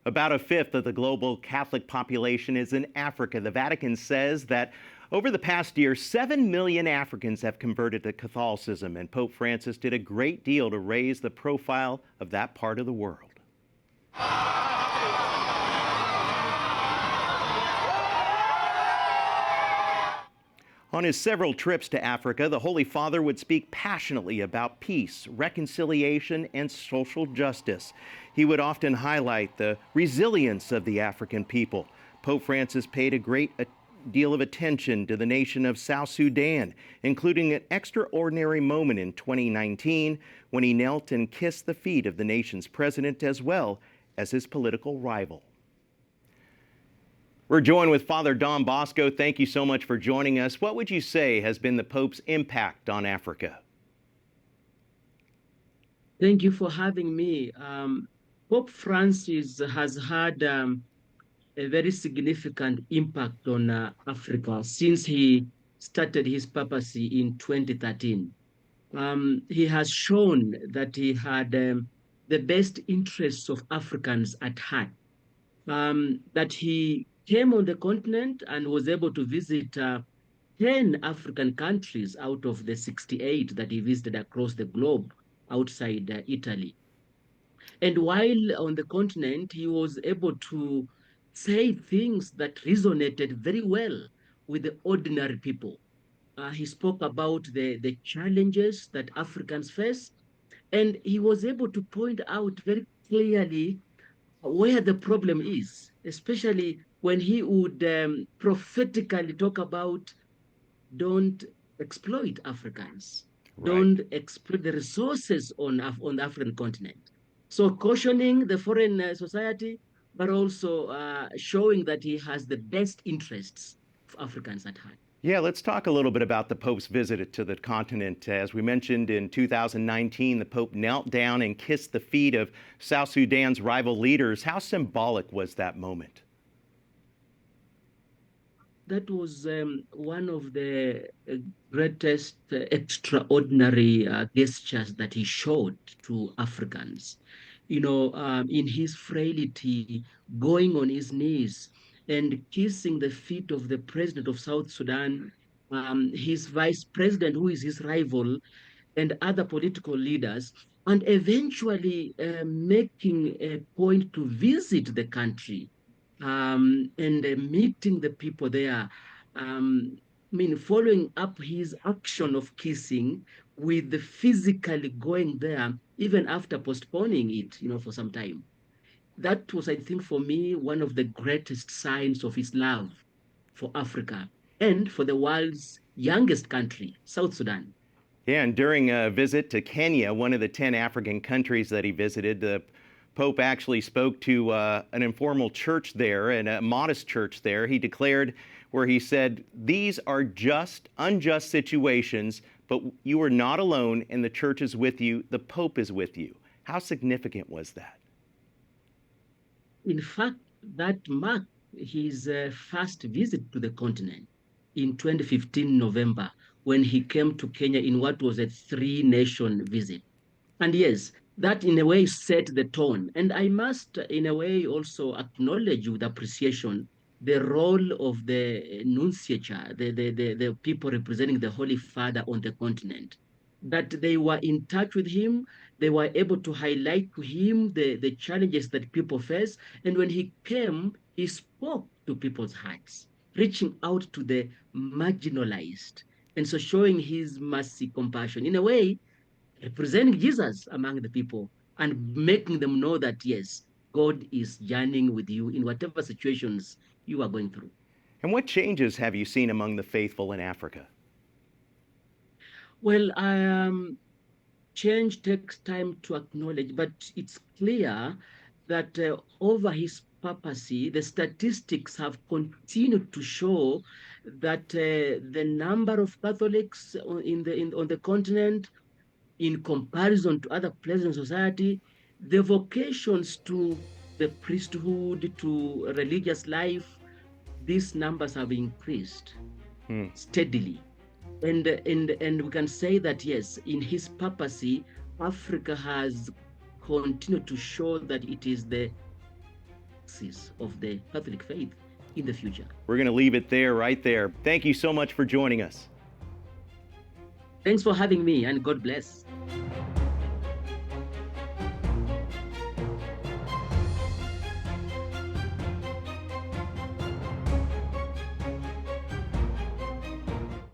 About a fifth of the global Catholic population is in Africa. The Vatican says that over the past year, 7 million Africans have converted to Catholicism, and Pope Francis did a great deal to raise the profile of that part of the world. On his several trips to Africa, the Holy Father would speak passionately about peace, reconciliation, and social justice. He would often highlight the resilience of the African people. Pope Francis paid a great deal of attention to the nation of South Sudan, including an extraordinary moment in 2019 when he knelt and kissed the feet of the nation's president as well as his political rival. We're joined with Father Don Bosco. Thank you so much for joining us. What would you say has been the Pope's impact on Africa? Thank you for having me. Pope Francis has had a very significant impact on Africa since he started his papacy in 2013. He has shown that he had the best interests of Africans at heart, that he came on the continent and was able to visit 10 African countries out of the 68 that he visited across the globe outside Italy. And while on the continent, he was able to say things that resonated very well with the ordinary people. He spoke about the challenges that Africans face, and he was able to point out very clearly where the problem is, especially when he would prophetically talk about don't exploit Africans, don't exploit the resources on the African continent. So cautioning the foreign society, but also showing that he has the best interests of Africans at heart. Yeah, let's talk a little bit about the Pope's visit to the continent. As we mentioned, in 2019, the Pope knelt down and kissed the feet of South Sudan's rival leaders. How symbolic was that moment? That was one of the greatest extraordinary gestures that he showed to Africans. You know, in his frailty, going on his knees and kissing the feet of the president of South Sudan, his vice president, who is his rival, and other political leaders, and eventually making a point to visit the country and meeting the people there. Following up his action of kissing with the physically going there, even after postponing it, for some time. That was, I think, for me, one of the greatest signs of his love for Africa and for the world's youngest country, South Sudan. Yeah, and during a visit to Kenya, one of the 10 African countries that he visited, the Pope actually spoke to an informal church there, and a modest church there. He declared where he said, "These are unjust situations, but you are not alone, and the church is with you, the Pope is with you." How significant was that? In fact, that marked his first visit to the continent in 2015 November, when he came to Kenya in what was a 3-nation visit. And yes, that in a way set the tone. And I must in a way also acknowledge with appreciation the role of the nunciature, the people representing the Holy Father on the continent, that they were in touch with him, they were able to highlight to him the challenges that people face. And when he came, he spoke to people's hearts, reaching out to the marginalized. And so showing his mercy, compassion, in a way, representing Jesus among the people and making them know that, yes, God is journeying with you in whatever situations you are going through. And what changes have you seen among the faithful in Africa? Well, change takes time to acknowledge, but it's clear that over his papacy, the statistics have continued to show that the number of Catholics on the continent, in comparison to other places in society, the vocations to the priesthood, to religious life, these numbers have increased steadily. And we can say that, yes, in his papacy, Africa has continued to show that it is the praxis of the Catholic faith in the future. We're going to leave it there, right there. Thank you so much for joining us. Thanks for having me, and God bless.